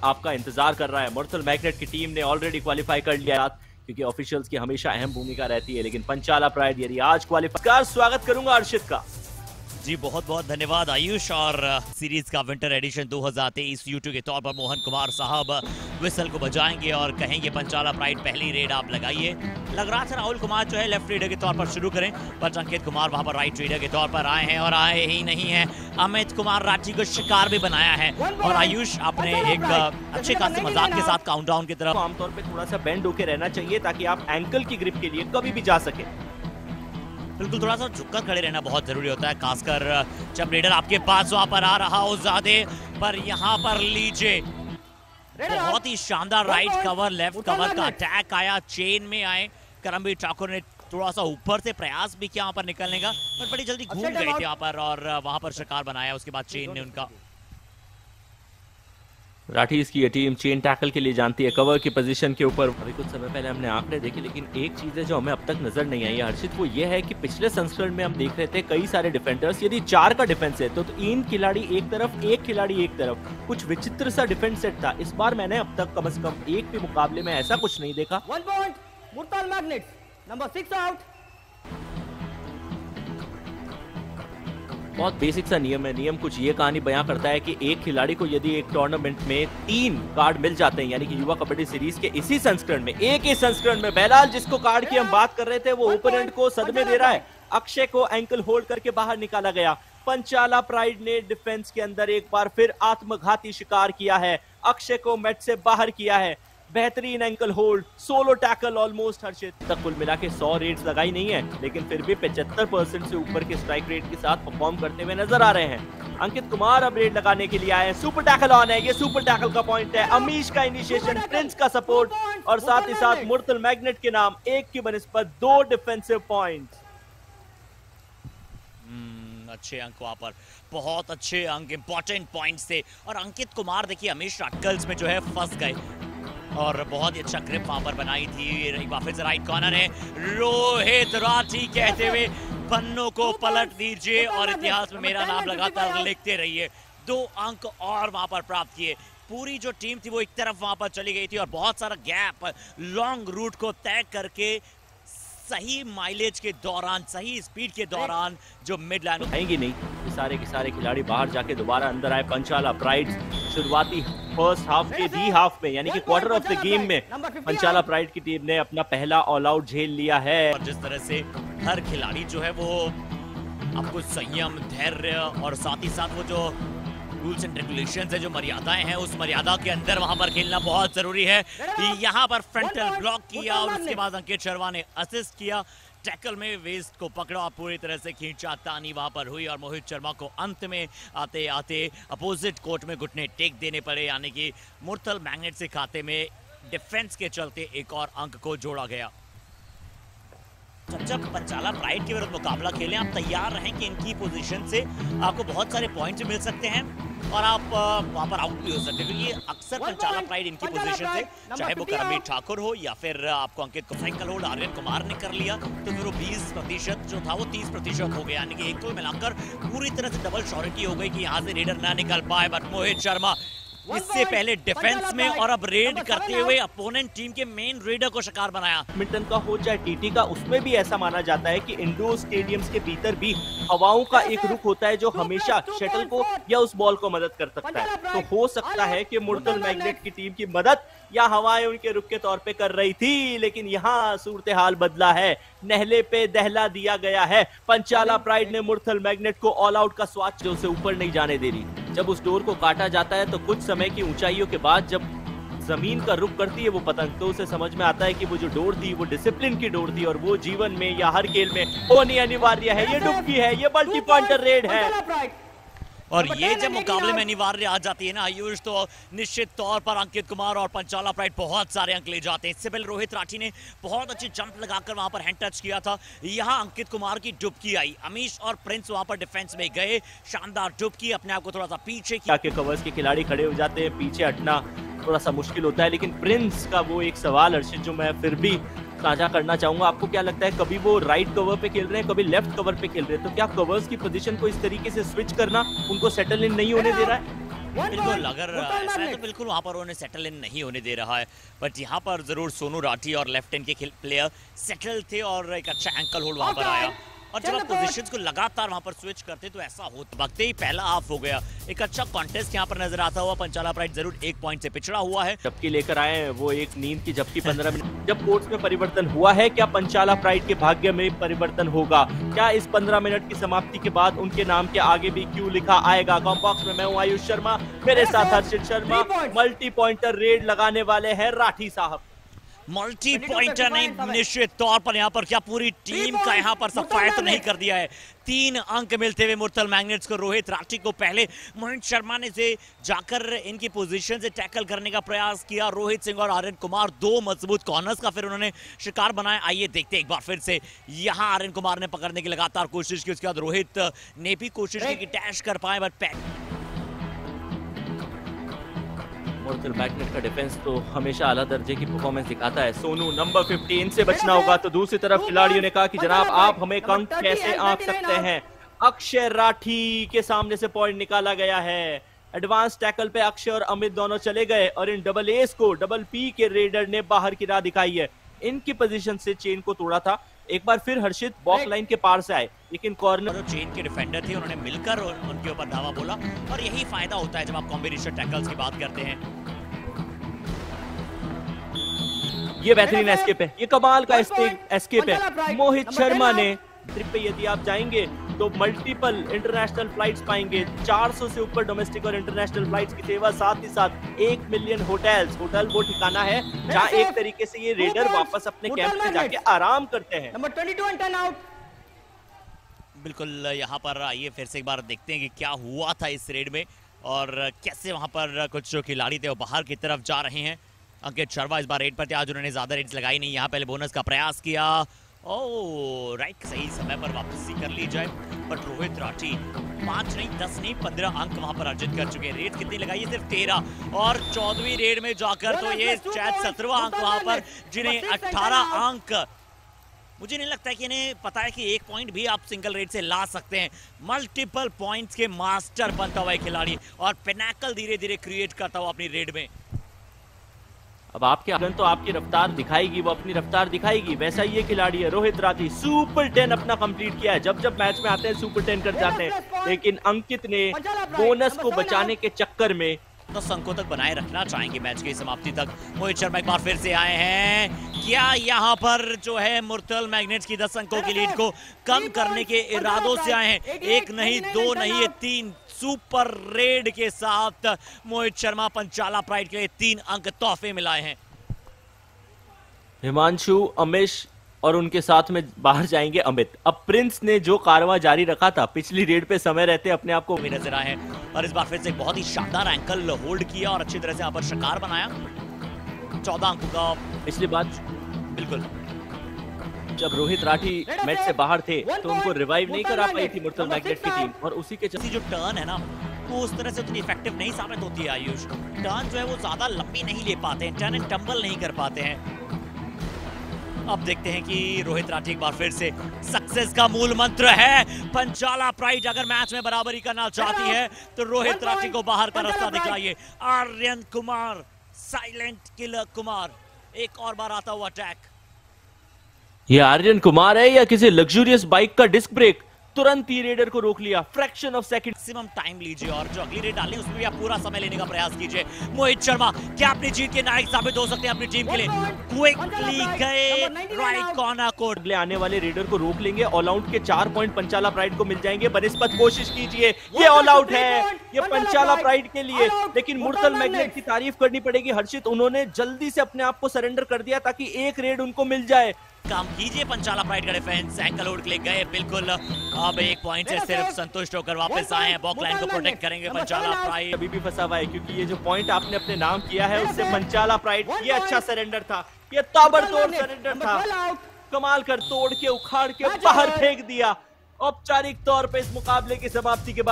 आपका इंतजार कर रहा है। मुर्तल मैग्नेट की टीम ने ऑलरेडी क्वालिफाई कर लिया, क्योंकि ऑफिशियल्स की हमेशा अहम भूमिका रहती है, लेकिन पंचाला प्राइड यदि आज क्वालिफाई। स्वागत करूंगा अर्शित का। जी बहुत बहुत धन्यवाद आयुष। और सीरीज का विंटर एडिशन 2023 यूट्यूब के तौर पर मोहन कुमार साहब विसल को बजाएंगे और कहेंगे पंचाला प्राइड पहली रेड आप लगाइए। लग रहा था राहुल कुमार जो है लेफ्ट रीडर के तौर पर शुरू करें, पर अंकित कुमार वहां पर राइट रीडर के तौर पर आए हैं और आए ही नहीं हैं, अमित कुमार राठी को शिकार भी बनाया है। और आयुष आपने एक अच्छे खासे मजाक के साथ काउंटडाउन की तरफ आमतौर पर थोड़ा सा बेंड होके रहना चाहिए ताकि आप एंकल की ग्रिप के लिए कभी भी जा सके। बिल्कुल थोड़ा सा झुककर खड़े रहना बहुत जरूरी होता है, खासकर जब रेडर आपके पास वहां पर आ रहा हो ज्यादा। पर यहाँ पर लीजिए बहुत ही शानदार राइट कवर लेफ्ट कवर का अटैक आया, चेन में आए। करमवीर ठाकुर ने थोड़ा सा ऊपर से प्रयास भी किया वहां पर निकलने का, पर बड़ी जल्दी घूम गए थे यहाँ पर और वहां पर शिकार बनाया। उसके बाद चेन ने उनका राठीज की ये टीम चेन टैकल के लिए जानती है, कवर की पोजीशन के ऊपर। अभी कुछ समय पहले हमने आंकड़े देखे, लेकिन एक चीज है जो हमें अब तक नजर नहीं आई है हर्षित, वो ये है कि पिछले संस्करण में हम देख रहे थे कई सारे डिफेंडर्स, यदि 4 का डिफेंस है तो 3 खिलाड़ी एक तरफ, 1 खिलाड़ी एक तरफ, कुछ विचित्र सा डिफेंस सेट था। इस बार मैंने अब तक कम से कम एक भी मुकाबले में ऐसा कुछ नहीं देखा। 1 पॉइंट मुर्तल मैग्नेट्स, नंबर 6 आउट। बहुत बेसिक सा नियम है। नियम कुछ ये कहानी बयां करता है कि एक खिलाड़ी को यदि एक टूर्नामेंट में 3 कार्ड मिल जाते हैं, यानी कि युवा कबड्डी सीरीज के इसी संस्करण में, एक ही संस्करण में बेलाल जिसको कार्ड की हम बात कर रहे थे, वो ओपोनेंट को सदमे दे रहा है। अक्षय को एंकल होल्ड करके बाहर निकाला गया। पंचाला प्राइड ने डिफेंस के अंदर एक बार फिर आत्मघाती शिकार किया है, अक्षय को मैच से बाहर किया है। बेहतरीन ankle hold, solo tackle almost Harshit. तक कुल मिला के 100 रेड्स लगाई नहीं है, लेकिन फिर भी 75% से ऊपर के स्ट्राइक रेट के साथ परफॉर्म करते हुए नजर आ रहे हैं। अंकित कुमार अब रेड लगाने के लिए आए हैं। सुपर टैकल ऑन है, ये सुपर टैकल का पॉइंट है। अमीश का इनिशिएशन, प्रिंस का सपोर्ट और साथ ही साथ मुर्तल मैग्नेट के नाम 1 की बनिस्बत 2 डिफेंसिव पॉइंट। अच्छे अंक वहां पर, बहुत अच्छे अंक, इंपॉर्टेंट पॉइंट्स थे। और अंकित कुमार देखिए अमीश राटकल्स में जो है फंस गए और बहुत ही अच्छा ग्रिप वहां पर बनाई थी। एक बार फिर से राइट कॉर्नर है, रोहित राठी कहते हुए पन्नों को पलट दीजिए और इतिहास में मेरा नाम लगातार लिखते रहिए। 2 अंक और वहां पर प्राप्त किए। पूरी जो टीम थी वो एक तरफ वहां पर चली गई थी और बहुत सारा गैप लॉन्ग रूट को तय करके सही माइलेज के दौरान, सही स्पीड के दौरान जो मिड लाइन आएंगी नहीं, ये सारे के सारे खिलाड़ी बाहर जाके दोबारा अंदर आए। पंचाला प्राइड शुरुआती फर्स्ट हाफ के दी हाफ में, यानी कि क्वार्टर ऑफ द गेम में पंचाला प्राइड की टीम ने अपना पहला ऑल आउट झेल लिया है। और जिस तरह से हर खिलाड़ी जो है वो आपको संयम, धैर्य और साथ ही साथ वो जो रूल्स एंड रेगुलेशंस है, जो मर्यादाएं हैं, उस मर्यादा के अंदर वहां पर खेलना बहुत जरूरी है। यहाँ पर फ्रंटल ब्लॉक किया और उसके बाद अंकित शर्मा ने असिस्ट किया। टैकल में वेस्ट को पकड़ा, पूरी तरह से खींचा, तानी वहां पर हुई और मोहित शर्मा को अंत में आते आते अपोजिट कोर्ट में घुटने टेक देने पड़े, यानी कि मुर्तल मैग्नेट से खाते में डिफेंस के चलते एक और अंक को जोड़ा गया। जब पंचाला प्राइड के विरुद्ध मुकाबला खेलें, आप तैयार रहें कि इनकी पोजीशन से आपको बहुत सारे पॉइंट्स मिल सकते हैं और आप वहां पर आउट भी हो सकते हैं, क्योंकि अक्सर पंचाला प्राइड इनकी पोजीशन से, चाहे वो करमवीर ठाकुर हो या फिर आपको अंकित को एंकल होल्ड आर्यन कुमार ने कर लिया, तो फिर वो 20% जो था वो 30% हो गया, यानी कि एक को मिलाकर पूरी तरह से डबल श्योरिटी हो गई कि यहाँ से रेडर ना निकल पाए। बट मोहित शर्मा इससे पहले डिफेंस में और अब रेड करते हुए अपोनेंट टीम के मेन रेडर को शिकार बनाया। बैडमिंटन का हो चाहे टीटी का, उसमें भी ऐसा माना जाता है कि इंडोर स्टेडियम्स के भीतर भी हवाओं का एक रुख होता है जो हमेशा शटल को या उस बॉल को मदद कर सकता है। तो हो सकता है कि मुर्तल मैग्नेट की टीम की मदद या हवाएं उनके रुख के तौर पे कर रही थी, लेकिन यहाँ सूरत हाल बदला है, नहले पे दहला दिया गया है। पंचाला प्राइड ने मुर्तल मैग्नेट को ऑल आउट का स्वाद जो उसे ऊपर नहीं जाने दे रही। जब उस डोर को काटा जाता है तो कुछ समय की ऊंचाइयों के बाद जब जमीन का रुख करती है वो पतंग, तो उसे समझ में आता है कि वो जो डोर थी वो डिसिप्लिन की डोर थी और वो जीवन में या हर खेल में होनी अनिवार्य है। ये डुबकी है, ये मल्टी पॉइंटर रेड है और ये जब मुकाबले में अनिवार्य आ जाती है ना आयुष, तो निश्चित तौर पर अंकित कुमार और पंचाला प्राइड बहुत सारे अंक ले जाते हैं। इससे पहले रोहित राठी ने बहुत अच्छी जंप लगाकर वहां पर हैंड टच किया था। यहाँ अंकित कुमार की डुबकी आई, अमीश और प्रिंस वहां पर डिफेंस में गए, शानदार डुबकी, अपने आप को थोड़ा सा पीछे किया। कवर्स के खिलाड़ी खड़े हो जाते हैं, पीछे हटना थोड़ा सा मुश्किल होता है, लेकिन प्रिंस का वो एक सवाल अर्शित जो मैं फिर भी साझा करना चाहूंगा, आपको क्या लगता है, कभी वो राइट कवर पे खेल रहे हैं, कभी लेफ्ट कवर पे खेल रहे हैं, तो क्या कवर्स की पोजीशन को इस तरीके से स्विच करना उनको सेटल इन नहीं होने दे रहा है? बिल्कुल, अगर ऐसा है तो बिल्कुल वहां पर उन्हें सेटल इन नहीं होने दे रहा है, बट यहाँ पर जरूर सोनू राठी और लेफ्ट हैंड के प्लेयर सेटल थे और एक अच्छा एंकल होल्ड वहां पर आया। और जब आप पोजीशंस को लगातार वहां पर स्विच करते तो ऐसा होता, वक्त ही पहला हाफ हो गया। एक अच्छा कॉन्टेस्ट यहाँ पर नजर आता हुआ, पंचाला प्राइड जरूर 1 पॉइंट से पिछड़ा हुआ है। झपकी लेकर आए हैं वो एक नींद की झपकी 15 मिनट। जब कोर्स में परिवर्तन हुआ है, क्या पंचाला प्राइड के भाग्य में परिवर्तन होगा? क्या इस 15 मिनट की समाप्ति के बाद उनके नाम के आगे भी क्यों लिखा आएगा? कॉम्बॉक्स में मैं हूँ आयुष शर्मा, मेरे साथ हर्षित शर्मा। मल्टी पॉइंटर रेड लगाने वाले हैं राठी साहब। मल्टी पॉइंटर नहीं, निश्चित तौर पर यहाँ पर क्या पूरी टीम का यहाँ पर सफाया तो नहीं कर दिया है। 3 अंक मिलते हुए मुरथल मैग्नेट्स को। रोहित राठी को पहले मोहित शर्मा ने से जाकर इनकी पोजीशन से टैकल करने का प्रयास किया। रोहित सिंह और आर्यन कुमार 2 मजबूत कॉर्नर्स का फिर उन्होंने शिकार बनाया। आइए देखते एक बार फिर से यहाँ आर्यन कुमार ने पकड़ने की लगातार कोशिश की, उसके बाद रोहित ने भी कोशिश की कि डैश कर पाए, बट मुरथल मैग्नेट का डिफेंस तो हमेशा आला दर्जे की परफॉर्मेंस दिखाता है। सोनू नंबर 15 इनसे बचना होगा। तो दूसरी तरफ खिलाड़ियों ने कहा कि जनाब आप हमें अंक कैसे आंक सकते हैं? अक्षय राठी के सामने से पॉइंट निकाला गया है। एडवांस टैकल पे अक्षय और अमित दोनों चले गए और इन डबल एस को डबल पी के रेडर ने बाहर की राह दिखाई है। इनकी पोजीशन से चेन को तोड़ा था। एक बार फिर हर्षित बॉक्स लाइन के पार से आए, लेकिन कॉर्नर जो चेन के डिफेंडर थे उन्होंने मिलकर उनके ऊपर धावा बोला, और यही फायदा होता है जब आप कॉम्बिनेशन टैकल्स की बात करते हैं। ये बेहतरीन एस्केप है, ये कमाल का एस्केप है मोहित शर्मा ने। ट्रिप पे यदि आप जाएंगे तो मल्टीपल इंटरनेशनल फ्लाइट्स पाएंगे, 400 से ऊपर डोमेस्टिक और इंटरनेशनल फ्लाइट्स की सेवा, साथ ही साथ 1 मिलियन होटल्स। होटल वो ठिकाना है जहां एक तरीके से ये रेडर वापस अपने कैंप में जाके आराम करते हैं। Number 22 and 10 out. बिल्कुल, यहाँ पर आइए फिर से एक बार देखते हैं कि क्या हुआ था इस रेड में और कैसे वहां पर कुछ जो खिलाड़ी थे वो बाहर की तरफ जा रहे हैं। अंकित शर्मा इस बार रेड पर थे, आज उन्होंने ज्यादा रेड्स लगाई नहीं। यहाँ पहले बोनस का प्रयास किया, ओह राइट, सही समय पर वापसी कर ली जाए, बट रोहित राठी 5 नहीं 10 नहीं 15 अंक वहां पर अर्जित कर चुके हैं। रेड कितनी लगाई है? सिर्फ 13, और 14वीं रेड में जाकर तो ये शायद 17वां अंक वहां पर, जिन्हें 18 अंक। मुझे नहीं लगता है कि इन्हें पता है कि 1 पॉइंट भी आप सिंगल रेड से ला सकते हैं। मल्टीपल पॉइंट्स के मास्टर बनता हुआ खिलाड़ी और पिनाकल धीरे धीरे क्रिएट करता हुआ अपनी रेड में। अब आपके आगन तो आपकी रफ्तार दिखाएगी, वो अपनी रफ्तार दिखाएगी। वैसा ये खिलाड़ी है रोहित राठी। सुपर 10 अपना कंप्लीट किया है। जब जब मैच में आते हैं सुपर 10 कर जाते हैं, लेकिन अंकित ने बोनस को बचाने के चक्कर में 10 अंकों तक बनाए रखना चाहेंगे मैच की समाप्ति तक। मोहित शर्मा एक बार फिर से आए हैं। क्या यहाँ पर जो है मुरथल मैग्नेट्स की 10 अंकों की लीड को कम करने के इरादों से आए हैं? 1 नहीं 2 नहीं, ये 3 सुपर रेड के साथ मोहित शर्मा पंचाला प्राइड के लिए 3 अंक तोहफे मिलाए हैं। हिमांशु, अमिश और उनके साथ में बाहर जाएंगे अमित। अब प्रिंस ने जो कारवां जारी रखा था पिछली रेड पे समय रहते अपने आप को भी नजर आए हैं, और इस बार फिर से बहुत ही शानदार एंकल होल्ड किया और अच्छी तरह से यहाँ पर शिकार बनाया। 14 अंकों का पिछली बात। बिल्कुल, जब रोहित राठी मैच से बाहर थे तो उनको रिवाइव नहीं करा पाई थी मुरथल मैग्नेट की टीम, और उसी के जो टर्न है ना वो उस तरह से उतनी इफेक्टिव नहीं साबित होती है। आयुष, टर्न जो है वो ज्यादा लंबी नहीं ले पाते हैं, टर्न एंड टंबल नहीं कर पाते हैं। अब देखते हैं कि रोहित राठी एक बार फिर से सक्सेस का मूल मंत्र है। पंचाला प्राइड अगर मैच में बराबरी करना चाहती है तो रोहित राठी को बाहर का रास्ता दिखाइए। आर्यन कुमार, साइलेंट किलर कुमार, एक और बार आता हुआ अटैक। ये आर्यन कुमार है या किसी लग्जूरियस बाइक का डिस्क ब्रेक? तुरंत ही रेडर को रोक लिया, fraction of second. Maximum time लीजिए और जो अगली रेड डालें उसमें भी आप पूरा समय लेने का प्रयास कीजिए। मोहित शर्मा क्या अपनी जीत के नायक साबित हो सकते हैं अपनी टीम के लिए? क्विकली गए राइट कॉर्नर कोड। अगले आने वाले रेडर को रोक लेंगे। ऑल आउट के 4 पॉइंट पंचाला प्राइड को मिल जाएंगे। बनिस्पत कोशिश कीजिए, ये ऑल आउट है, ये पंचाला प्राइड के लिए। लेकिन मुरथल मैग्नेट की तारीफ करनी पड़ेगी हर्षित, उन्होंने जल्दी से अपने आप को सरेंडर कर दिया ताकि एक रेड उनको मिल जाए। काम कीजिए पंचाला प्राइड का डिफेंस, एंकल होल्ड के लिए गए बिल्कुल। अब 1 पॉइंट से सिर्फ संतुष्ट होकर वापस आए हैं। बॉक लाइन को प्रोटेक्ट करेंगे पंचाला प्राइड। अभी भी फंसा हुआ है क्योंकि ये जो पॉइंट आपने अपने नाम किया है उससे पंचाला प्राइड, ये अच्छा सरेंडर था, ये ताबड़तोड़ सरेंडर था। कमाल कर तोड़ के उखाड़ के बाहर फेंक दिया। औपचारिक तौर पे इस मुकाबले की समाप्ति के